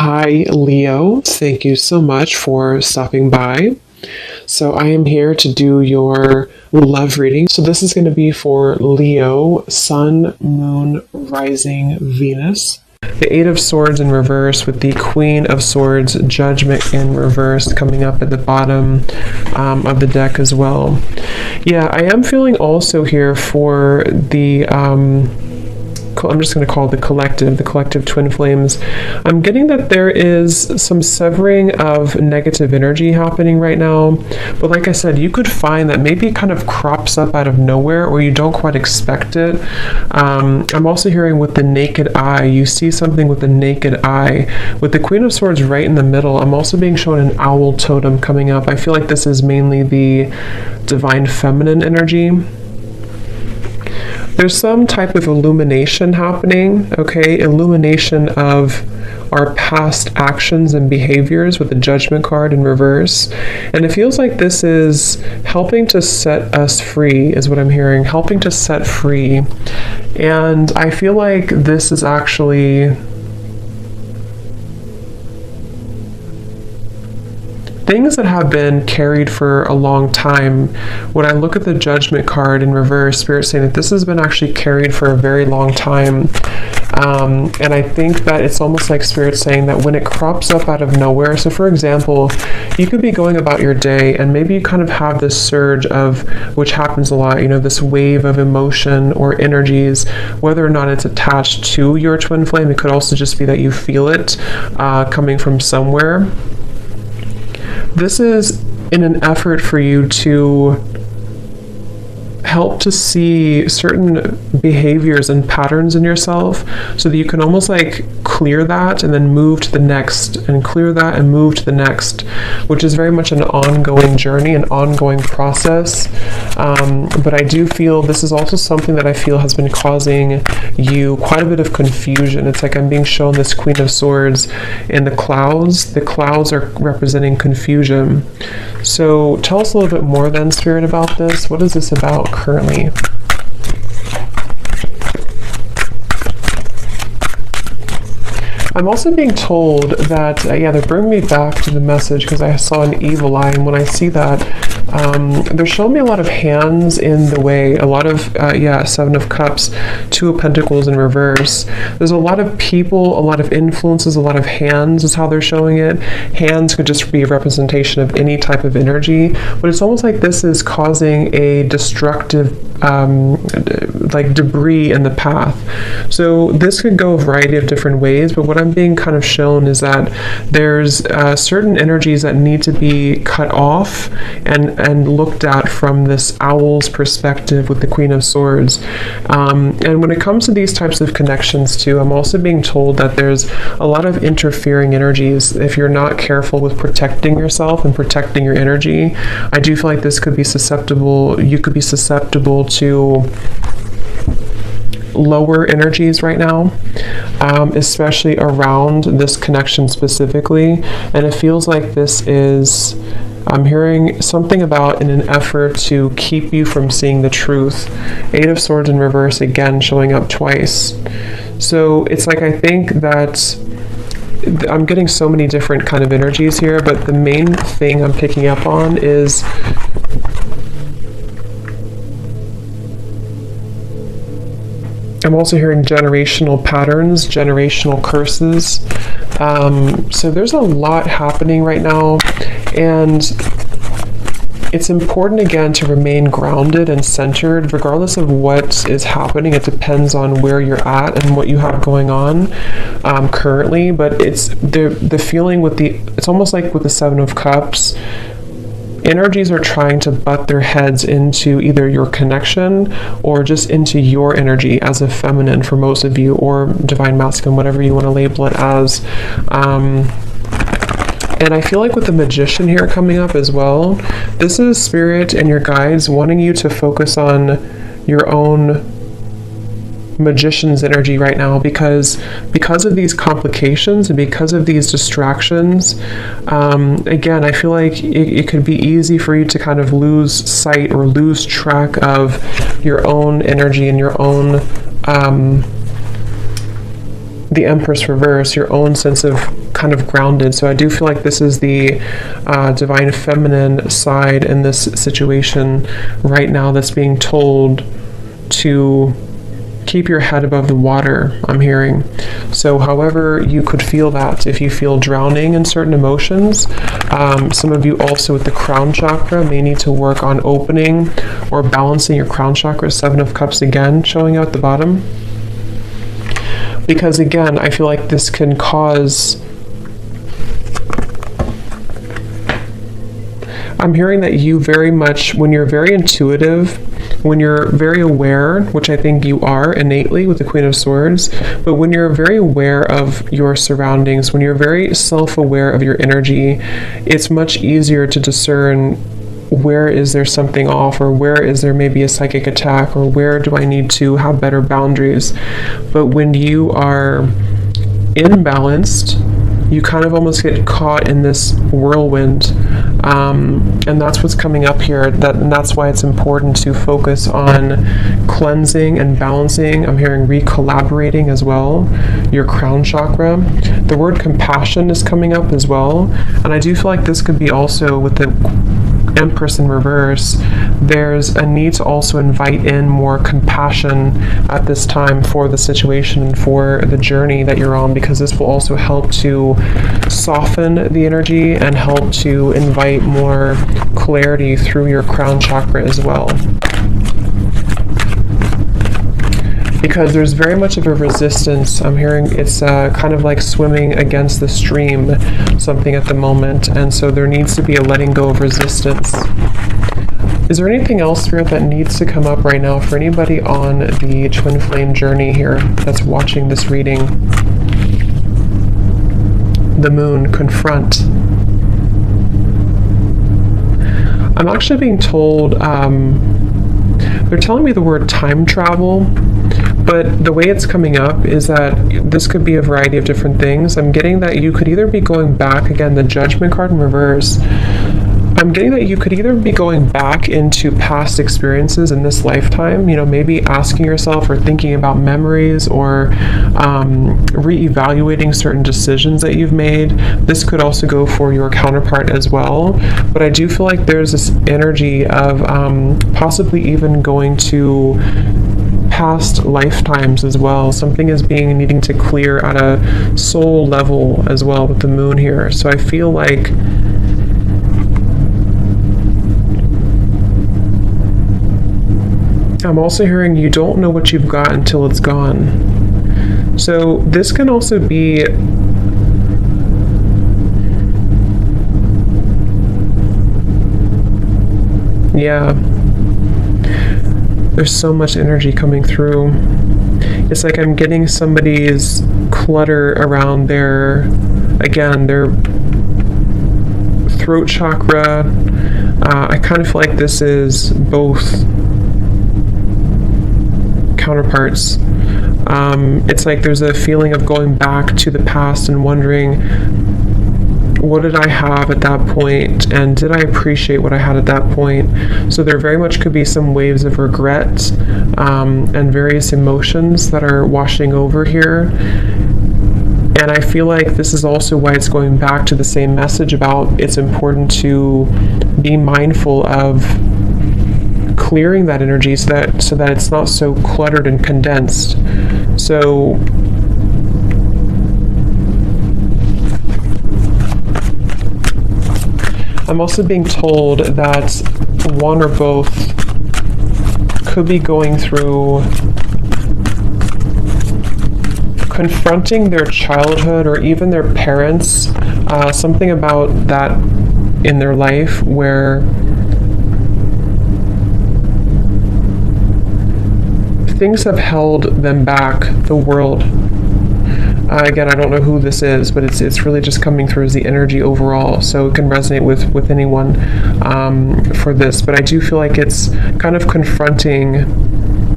Hi, Leo. Thank you so much for stopping by. So, I am here to do your love reading. So, this is going to be for Leo, Sun, Moon, Rising, Venus. The Eight of Swords in reverse with the Queen of Swords, Judgment in reverse coming up at the bottom of the deck as well. Yeah, I am feeling also here for the I'm just going to call it the collective twin flames. I'm getting that there is some severing of negative energy happening now. But like I said, you could find that maybe it kind of crops up out of nowhere or you don't quite expect it. I'm also hearing with the naked eye, you see something with the naked eye. With the Queen of Swords right in the middle, I'm also being shown an owl totem coming up. I feel like this is mainly the divine feminine energy. There's some type of illumination happening, okay? Illumination of our past actions and behaviors with the Judgment card in reverse. And it feels like this is helping to set us free, is what I'm hearing, helping to set free. And I feel like this is actually things that have been carried for a long time. When I look at the Judgment card in reverse, Spirit's saying that this has been actually carried for a very long time. And I think that it's almost like Spirit saying that when it crops up out of nowhere, so for example, you could be going about your day and maybe you kind of have this surge of, which happens a lot, this wave of emotion or energies, whether or not it's attached to your twin flame. It could also just be that you feel it coming from somewhere. This is in an effort for you to help to see certain behaviors and patterns in yourself so that you can almost like clear that and then move to the next and clear that and move to the next, which is very much an ongoing journey, an ongoing process. But I do feel this is also something that I feel has been causing you quite a bit of confusion. It's like I'm being shown this Queen of Swords in the clouds. The clouds are representing confusion. So tell us a little bit more then, Spirit, about this. What is this about currently? I'm also being told that, they're bringing me back to the message because I saw an evil eye, and when I see that, they're showing me a lot of hands in the way, a lot of, Seven of Cups, Two of Pentacles in reverse. There's a lot of people, a lot of influences, a lot of hands is how they're showing it. Hands could just be a representation of any type of energy, but it's almost like this is causing a destructive, like debris in the path. So this could go a variety of different ways, but what I'm being kind of shown is that there's certain energies that need to be cut off and looked at from this owl's perspective with the Queen of Swords. And when it comes to these types of connections too, I'm also being told that there's a lot of interfering energies. If you're not careful with protecting yourself and protecting your energy, I do feel like this could be susceptible, you could be susceptible to lower energies right now, especially around this connection specifically. And it feels like this is, I'm hearing something about in an effort to keep you from seeing the truth. Eight of Swords in reverse again showing up twice. So it's like, I think that I'm getting so many different kind of energies here, but the main thing I'm picking up on is I'm also hearing generational patterns, generational curses. So there's a lot happening right now, and it's important again to remain grounded and centered regardless of what is happening. It depends on where you're at and what you have going on currently, but it's the feeling with it's almost like with the Seven of Cups. Energies are trying to butt their heads into either your connection or just into your energy as a feminine for most of you, or divine masculine, whatever you want to label it as. And I feel like with the Magician here coming up as well, this is Spirit and your guides wanting you to focus on your own Magician's energy right now, because of these complications and because of these distractions. Again, I feel like it could be easy for you to kind of lose sight or lose track of your own energy and your own the Empress reverse, your own sense of kind of grounded. So I do feel like this is the divine feminine side in this situation right now that's being told to keep your head above the water, I'm hearing. So however you could feel that, if you feel drowning in certain emotions, some of you also with the crown chakra may need to work on opening or balancing your crown chakra. 7 of Cups again showing out the bottom. Because again, I feel like this can cause... I'm hearing that you very much, when you're very intuitive, when you're very aware, which I think you are innately with the Queen of Swords, but when you're very aware of your surroundings, when you're very self-aware of your energy, it's much easier to discern where is there something off, or where is there maybe a psychic attack, or where do I need to have better boundaries. But when you are imbalanced, you kind of almost get caught in this whirlwind, and that's what's coming up here. And that's why it's important to focus on cleansing and balancing. I'm hearing recollaborating as well, your crown chakra. The word compassion is coming up as well, and I do feel like this could be also with the Empress in reverse. There's a need to also invite in more compassion at this time for the situation and for the journey that you're on, because this will also help to soften the energy and help to invite more clarity through your crown chakra as well. Because there's very much of a resistance. I'm hearing it's kind of like swimming against the stream, something at the moment, and so there needs to be a letting go of resistance. Is there anything else, Spirit, that needs to come up right now for anybody on the twin flame journey here that's watching this reading? The Moon, confront. I'm actually being told, they're telling me the word time travel, but the way it's coming up is that this could be a variety of different things. I'm getting that you could either be going back, again, the Judgment card in reverse. I'm getting that you could either be going back into past experiences in this lifetime, you know, maybe asking yourself or thinking about memories, or re-evaluating certain decisions that you've made. This could also go for your counterpart as well. But I do feel like there's this energy of possibly even going to past lifetimes as well. Something is needing to clear at a soul level as well with the Moon here. So I feel like I'm also hearing you don't know what you've got until it's gone. So this can also be there's so much energy coming through. It's like I'm getting somebody's clutter around their throat chakra. I kind of feel like this is both counterparts. It's like there's a feeling of going back to the past and wondering, what did I have at that point, and did I appreciate what I had at that point? So there very much could be some waves of regret and various emotions that are washing over here. And I feel like this is also why it's going back to the same message about it's important to be mindful of clearing that energy so that it's not so cluttered and condensed. So I'm also being told that one or both could be going through confronting their childhood or even their parents, something about that in their life where things have held them back, the world. Again, I don't know who this is, but it's really just coming through as the energy overall, so it can resonate with anyone for this. But I do feel like it's kind of confronting,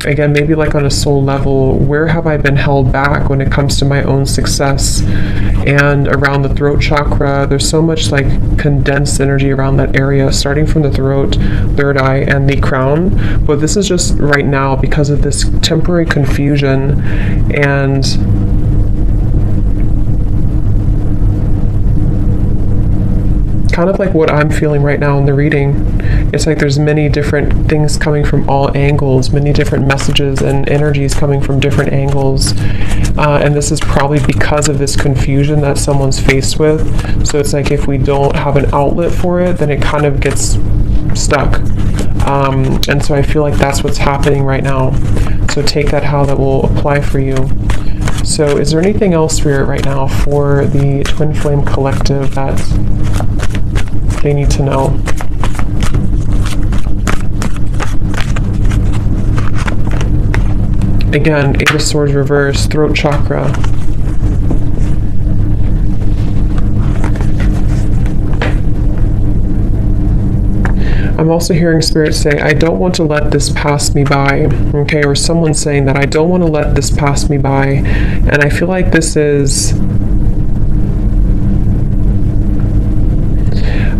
again, maybe like on a soul level, where have I been held back when it comes to my own success? And around the throat chakra, there's so much like condensed energy around that area, starting from the throat, third eye, and the crown. But this is just right now because of this temporary confusion, and kind of like what I'm feeling right now in the reading. It's like there's many different things coming from all angles, many different messages and energies coming from different angles. And this is probably because of this confusion that someone's faced with. So it's like if we don't have an outlet for it, then it kind of gets stuck. And so I feel like that's what's happening right now. So take that how that will apply for you. So is there anything else, Spirit, right now for the Twin Flame Collective that they need to know? Again, Eight of Swords reverse, throat chakra. I'm also hearing Spirit say, I don't want to let this pass me by, okay? Or someone saying that I don't want to let this pass me by. And I feel like this is,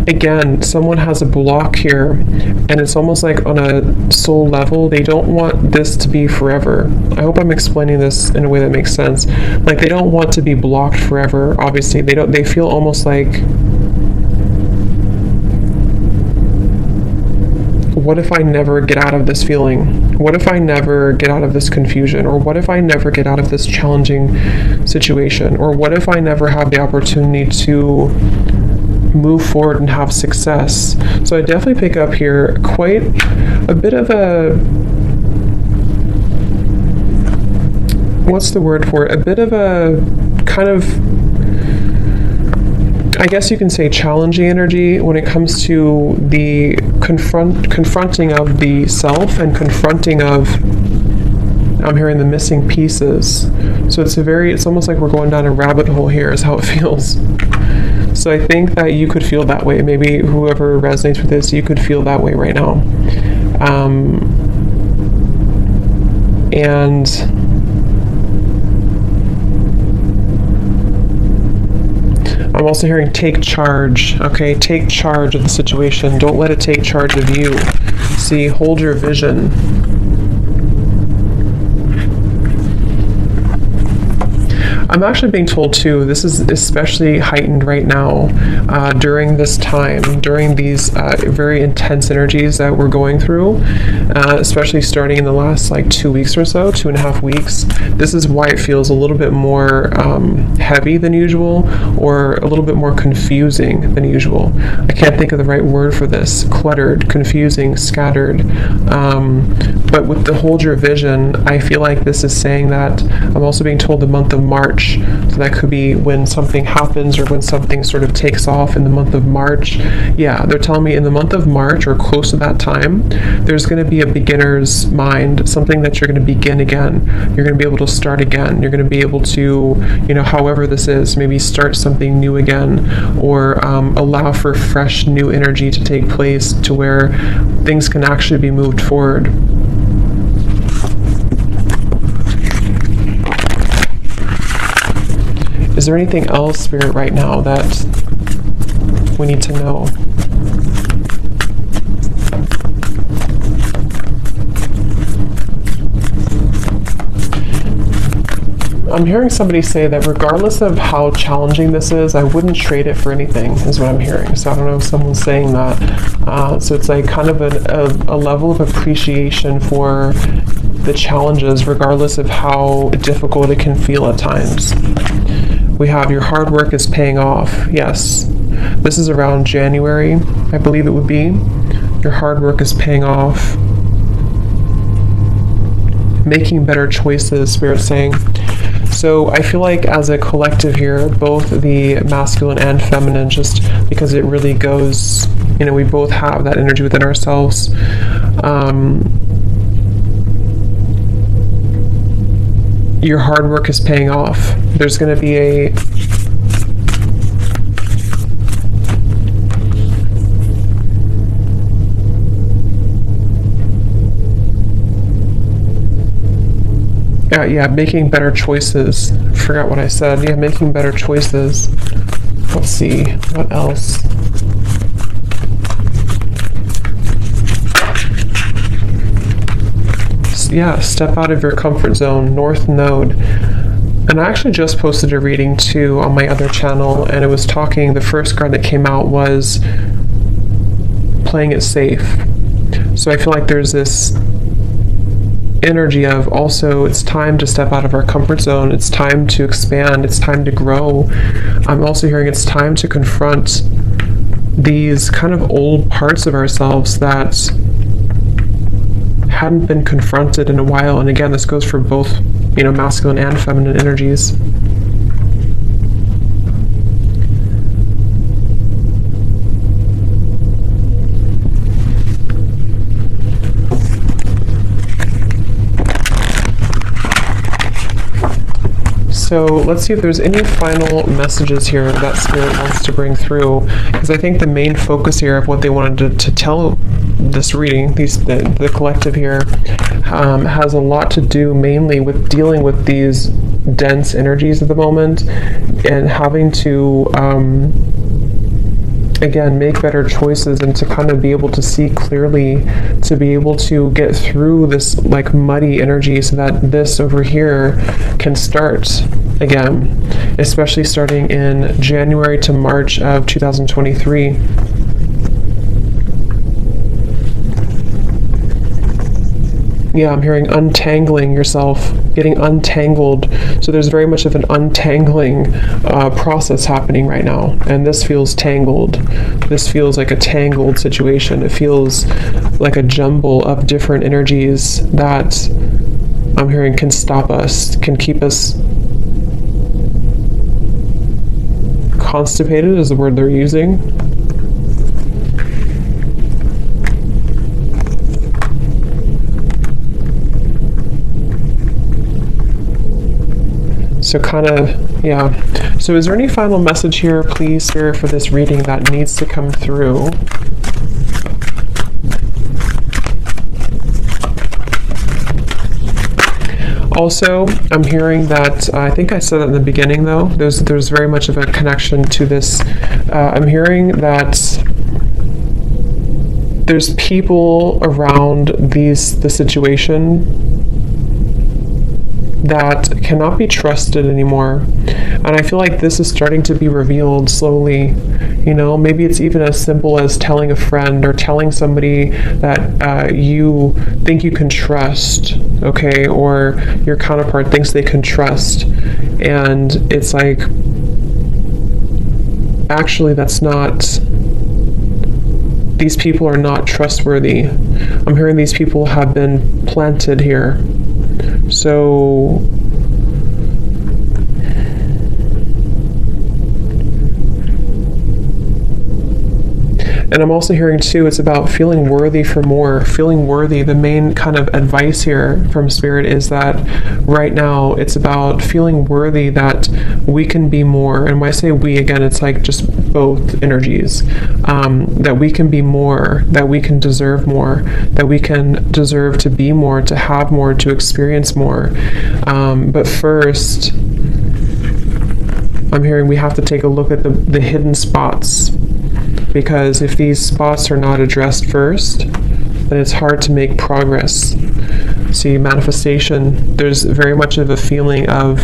again, someone has a block here, and it's almost like on a soul level, they don't want this to be forever. I hope I'm explaining this in a way that makes sense. Like, they don't want to be blocked forever, obviously. They feel almost like, what if I never get out of this feeling? What if I never get out of this confusion? Or what if I never get out of this challenging situation? Or what if I never have the opportunity to move forward and have success? So I definitely pick up here quite a bit of a, what's the word for it? A bit of a kind of, I guess you can say, challenging energy when it comes to the confronting of the self and confronting of, I'm hearing the missing pieces. So it's almost like we're going down a rabbit hole here is how it feels. So I think that you could feel that way. Maybe whoever resonates with this, you could feel that way right now. And I'm also hearing take charge, okay? Take charge of the situation. Don't let it take charge of you. See, hold your vision. I'm actually being told too, this is especially heightened right now during this time, during these very intense energies that we're going through, especially starting in the last like 2 weeks or so, 2.5 weeks. This is why it feels a little bit more heavy than usual, or a little bit more confusing than usual. I can't think of the right word for this. Cluttered, confusing, scattered. But with the hold your vision, I feel like this is saying that I'm also being told the month of March. So that could be when something happens or when something sort of takes off in the month of March. Yeah, they're telling me in the month of March or close to that time, there's going to be a beginner's mind, something that you're going to begin again. You're going to be able to start again. You're going to be able to, however this is, maybe start something new again, or allow for fresh new energy to take place to where things can actually be moved forward. Is there anything else, Spirit, right now that we need to know? I'm hearing somebody say that regardless of how challenging this is, I wouldn't trade it for anything, is what I'm hearing. So I don't know if someone's saying that. So it's like kind of a level of appreciation for the challenges, regardless of how difficult it can feel at times. We have your hard work is paying off. Yes, this is around January, I believe it would be. Your hard work is paying off. Making better choices, Spirit's saying. So I feel like as a collective here, both the masculine and feminine, just because it really goes, we both have that energy within ourselves. Your hard work is paying off. There's going to be a making better choices. Forgot what I said. Yeah, making better choices. Let's see, what else? Yeah, step out of your comfort zone. North Node. And I actually just posted a reading too on my other channel, and it was talking, the first card that came out was playing it safe. So I feel like there's this energy of also it's time to step out of our comfort zone, it's time to expand, it's time to grow. I'm also hearing it's time to confront these kind of old parts of ourselves that hadn't been confronted in a while. And again, this goes for both, masculine and feminine energies. So let's see if there's any final messages here that Spirit wants to bring through, because I think the main focus here of what they wanted to tell this reading, the collective here, has a lot to do mainly with dealing with these dense energies at the moment and having to again, make better choices and to kind of be able to see clearly, to be able to get through this like muddy energy so that this over here can start again, especially starting in January to March of 2023. Yeah, I'm hearing untangling yourself, getting untangled. So there's very much of an untangling process happening right now. And this feels tangled. This feels like a tangled situation. It feels like a jumble of different energies that I'm hearing can stop us, can keep us constipated is the word they're using. So kind of, yeah. So is there any final message here, please, Spirit, for this reading that needs to come through? Also, I'm hearing that, I think I said that in the beginning though, there's very much of a connection to this. I'm hearing that there's people around the situation that cannot be trusted anymore. And I feel like this is starting to be revealed slowly. Maybe it's even as simple as telling a friend or telling somebody that you think you can trust, okay, or your counterpart thinks they can trust. And it's like, actually, that's not, these people are not trustworthy. I'm hearing these people have been planted here. So and I'm also hearing too, it's about feeling worthy for more, feeling worthy. The main kind of advice here from Spirit is that right now it's about feeling worthy that we can be more. And when I say we, again, it's like just both energies, that we can be more, that we can deserve more, that we can deserve to be more, to have more, to experience more. But first, I'm hearing we have to take a look at the hidden spots. Because if these spots are not addressed first, then it's hard to make progress. See, manifestation, there's very much of a feeling of,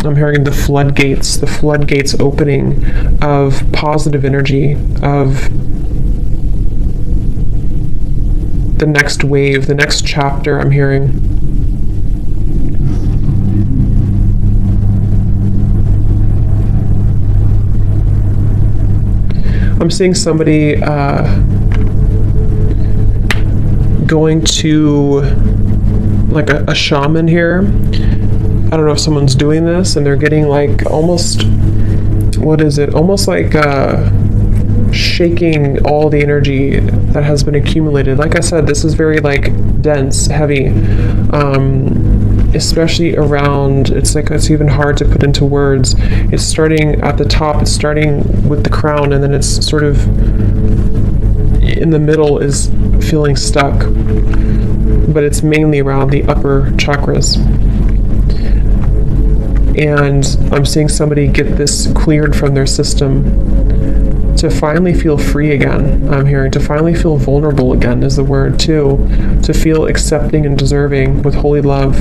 I'm hearing the floodgates opening of positive energy, of the next wave, the next chapter, I'm hearing. I'm seeing somebody going to like a shaman here. I don't know if someone's doing this and they're getting like almost, what is it? Almost like shaking all the energy that has been accumulated. Like I said, this is very like dense, heavy, especially around, it's even hard to put into words. It's starting at the top, it's starting with the crown, and then it's sort of in the middle is feeling stuck, but it's mainly around the upper chakras. And I'm seeing somebody get this cleared from their system to finally feel free again. I'm hearing to finally feel vulnerable again is the word too, to feel accepting and deserving with holy love.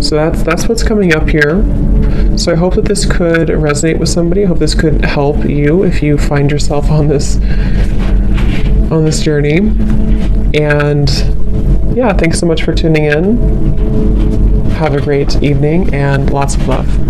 So that's what's coming up here. So I hope that this could resonate with somebody. I hope this could help you if you find yourself on this journey. And yeah, thanks so much for tuning in. Have a great evening and lots of love.